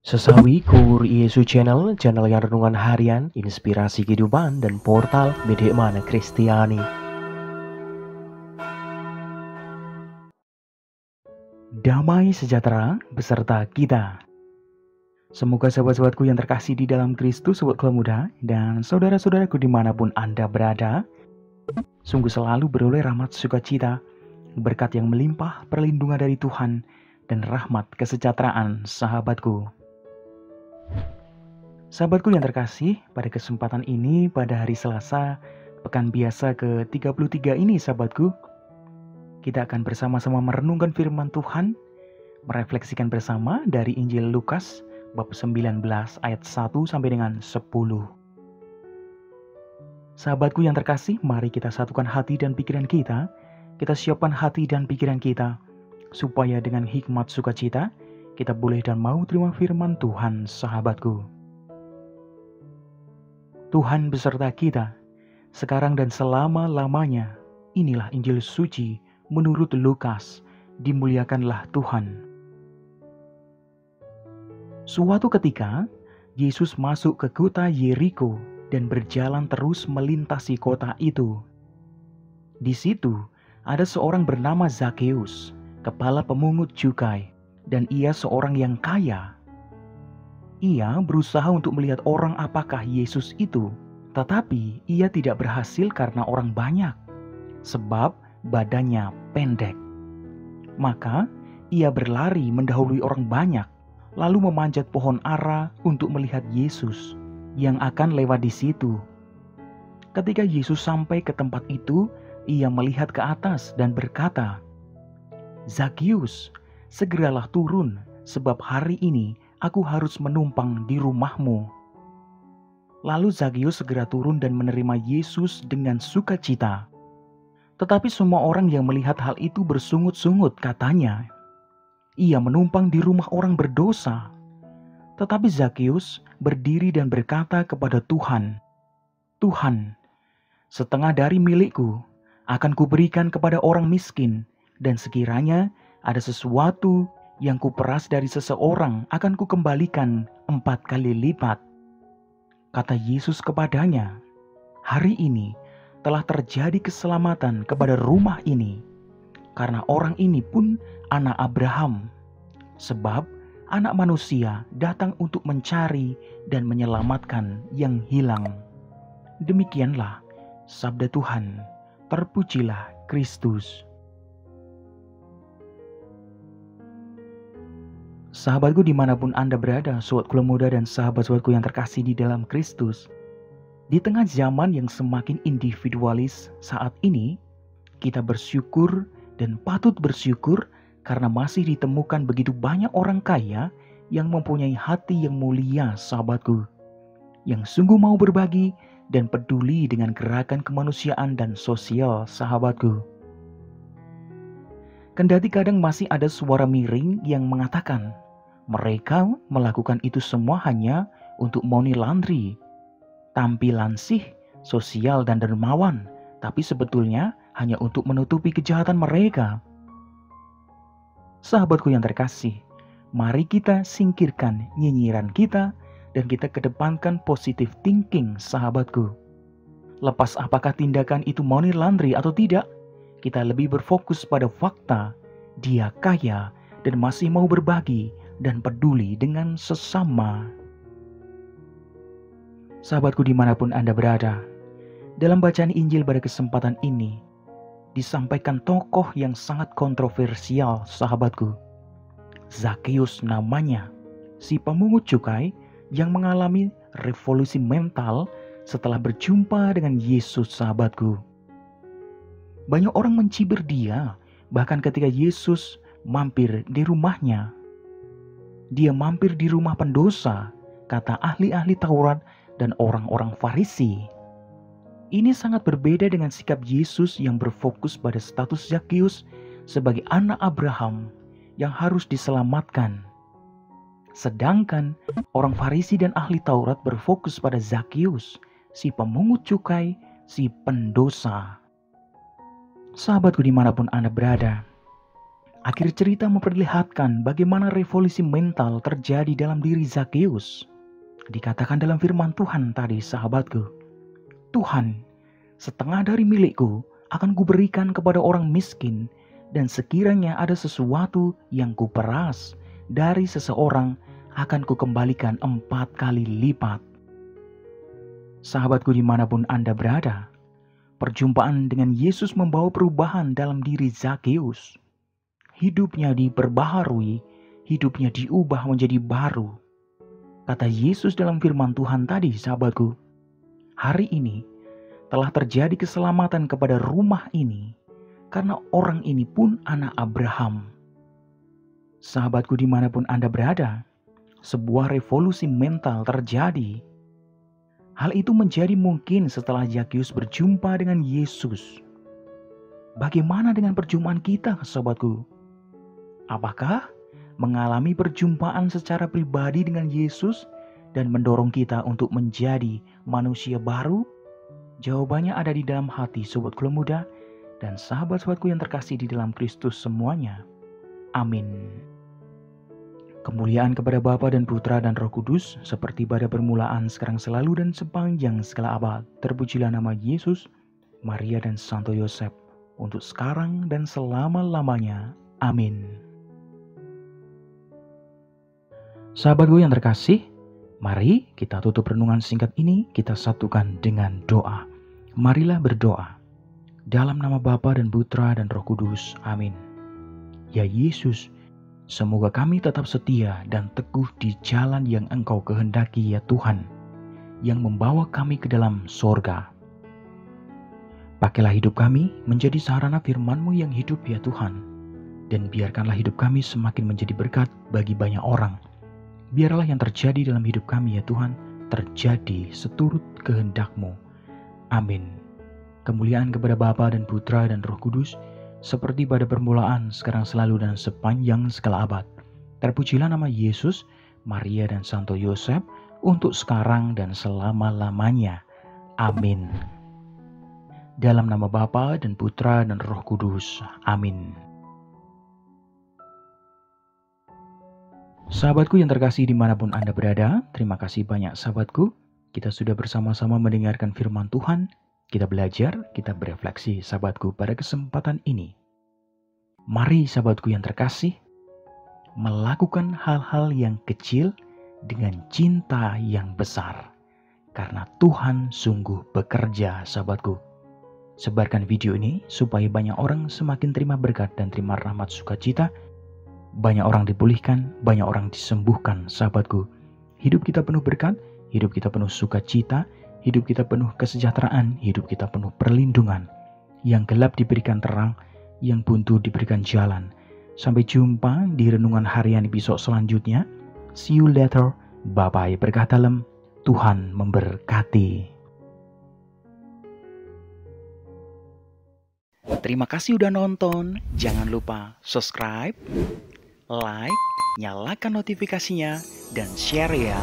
Sesawi Kur Yesu Channel, channel yang renungan harian, inspirasi kehidupan, dan portal Bedekmana Kristiani. Damai sejahtera beserta kita. Semoga sahabat-sahabatku yang terkasih di dalam Kristus, sobat keluarga muda, dan saudara-saudaraku dimanapun Anda berada, sungguh selalu beroleh rahmat sukacita, berkat yang melimpah, perlindungan dari Tuhan, dan rahmat kesejahteraan sahabatku. Sahabatku yang terkasih, pada kesempatan ini pada hari Selasa, pekan biasa ke-33 ini sahabatku, kita akan bersama-sama merenungkan firman Tuhan, merefleksikan bersama dari Injil Lukas bab 19 ayat 1 sampai dengan 10. Sahabatku yang terkasih, mari kita satukan hati dan pikiran kita siapkan hati dan pikiran kita, supaya dengan hikmat sukacita, kita boleh dan mau terima firman Tuhan sahabatku. Tuhan beserta kita, sekarang dan selama-lamanya. Inilah Injil suci menurut Lukas. Dimuliakanlah Tuhan. Suatu ketika, Yesus masuk ke kota Yeriko dan berjalan terus melintasi kota itu. Di situ ada seorang bernama Zakheus, kepala pemungut cukai, dan ia seorang yang kaya. Ia berusaha untuk melihat orang apakah Yesus itu, tetapi ia tidak berhasil karena orang banyak, sebab badannya pendek. Maka ia berlari mendahului orang banyak, lalu memanjat pohon ara untuk melihat Yesus yang akan lewat di situ. Ketika Yesus sampai ke tempat itu, ia melihat ke atas dan berkata, "Zakheus, segeralah turun, sebab hari ini aku harus menumpang di rumahmu." Lalu Zakheus segera turun dan menerima Yesus dengan sukacita. Tetapi semua orang yang melihat hal itu bersungut-sungut, katanya, "Ia menumpang di rumah orang berdosa." Tetapi Zakheus berdiri dan berkata kepada Tuhan, "Tuhan, setengah dari milikku akan kuberikan kepada orang miskin, dan sekiranya ada sesuatu yang kuperas dari seseorang akan kukembalikan 4 kali lipat." Kata Yesus kepadanya, "Hari ini telah terjadi keselamatan kepada rumah ini, karena orang ini pun anak Abraham. Sebab Anak Manusia datang untuk mencari dan menyelamatkan yang hilang." Demikianlah sabda Tuhan. Terpujilah Kristus. Sahabatku dimanapun Anda berada, sobat keluarga muda dan sahabat-sahabatku yang terkasih di dalam Kristus, di tengah zaman yang semakin individualis saat ini, kita bersyukur dan patut bersyukur karena masih ditemukan begitu banyak orang kaya yang mempunyai hati yang mulia sahabatku, yang sungguh mau berbagi dan peduli dengan gerakan kemanusiaan dan sosial sahabatku. Kendati kadang masih ada suara miring yang mengatakan mereka melakukan itu semua hanya untuk money laundry, tampilan sih sosial dan dermawan, tapi sebetulnya hanya untuk menutupi kejahatan mereka. Sahabatku yang terkasih, mari kita singkirkan nyinyiran kita dan kita kedepankan positive thinking sahabatku. Lepas apakah tindakan itu money laundry atau tidak, kita lebih berfokus pada fakta dia kaya dan masih mau berbagi dan peduli dengan sesama. Sahabatku dimanapun Anda berada, dalam bacaan Injil pada kesempatan ini disampaikan tokoh yang sangat kontroversial sahabatku. Zakheus namanya, si pemungut cukai yang mengalami revolusi mental setelah berjumpa dengan Yesus sahabatku. Banyak orang mencibir dia, bahkan ketika Yesus mampir di rumahnya. Dia mampir di rumah pendosa, kata ahli-ahli Taurat dan orang-orang Farisi. Ini sangat berbeda dengan sikap Yesus yang berfokus pada status Zakheus sebagai anak Abraham yang harus diselamatkan. Sedangkan orang Farisi dan ahli Taurat berfokus pada Zakheus, si pemungut cukai, si pendosa. Sahabatku dimanapun Anda berada, Akhir cerita memperlihatkan bagaimana revolusi mental terjadi dalam diri Zakheus. Dikatakan dalam firman Tuhan tadi, sahabatku, Tuhan, setengah dari milikku akan kuberikan kepada orang miskin, dan sekiranya ada sesuatu yang kuperas dari seseorang akan kukembalikan 4 kali lipat. Sahabatku dimanapun Anda berada, perjumpaan dengan Yesus membawa perubahan dalam diri Zakheus. Hidupnya diperbaharui, hidupnya diubah menjadi baru. Kata Yesus dalam firman Tuhan tadi, sahabatku, hari ini telah terjadi keselamatan kepada rumah ini, karena orang ini pun anak Abraham. Sahabatku dimanapun Anda berada, sebuah revolusi mental terjadi. Hal itu menjadi mungkin setelah Zakheus berjumpa dengan Yesus. Bagaimana dengan perjumpaan kita, sahabatku? Apakah mengalami perjumpaan secara pribadi dengan Yesus dan mendorong kita untuk menjadi manusia baru? Jawabannya ada di dalam hati sobatku muda dan sahabat-sahabatku yang terkasih di dalam Kristus semuanya. Amin. Kemuliaan kepada Bapa dan Putra dan Roh Kudus, seperti pada permulaan, sekarang, selalu, dan sepanjang segala abad. Terpujilah nama Yesus, Maria, dan Santo Yosef, untuk sekarang dan selama-lamanya. Amin. Sahabatku yang terkasih, mari kita tutup renungan singkat ini, kita satukan dengan doa. Marilah berdoa. Dalam nama Bapa dan Putra dan Roh Kudus. Amin. Ya Yesus, semoga kami tetap setia dan teguh di jalan yang Engkau kehendaki ya Tuhan, yang membawa kami ke dalam sorga. Pakailah hidup kami menjadi sarana firman-Mu yang hidup ya Tuhan, dan biarkanlah hidup kami semakin menjadi berkat bagi banyak orang. Biarlah yang terjadi dalam hidup kami ya Tuhan, terjadi seturut kehendak-Mu. Amin. Kemuliaan kepada Bapa dan Putra dan Roh Kudus, seperti pada permulaan, sekarang, selalu, dan sepanjang segala abad. Terpujilah nama Yesus, Maria, dan Santo Yosef, untuk sekarang dan selama-lamanya. Amin. Dalam nama Bapa dan Putra dan Roh Kudus. Amin. Sahabatku yang terkasih dimanapun Anda berada, terima kasih banyak sahabatku. Kita sudah bersama-sama mendengarkan firman Tuhan. Kita belajar, kita berefleksi sahabatku pada kesempatan ini. Mari sahabatku yang terkasih, melakukan hal-hal yang kecil dengan cinta yang besar. Karena Tuhan sungguh bekerja sahabatku. Sebarkan video ini supaya banyak orang semakin terima berkat dan terima rahmat sukacita. Banyak orang dipulihkan, banyak orang disembuhkan sahabatku. Hidup kita penuh berkat, hidup kita penuh sukacita, hidup kita penuh kesejahteraan, hidup kita penuh perlindungan. Yang gelap diberikan terang, yang buntu diberikan jalan. Sampai jumpa di renungan harian episode selanjutnya. See you later. Bye-bye. Berkah dalam. Tuhan memberkati. Terima kasih udah nonton. Jangan lupa subscribe, like, nyalakan notifikasinya, dan share ya.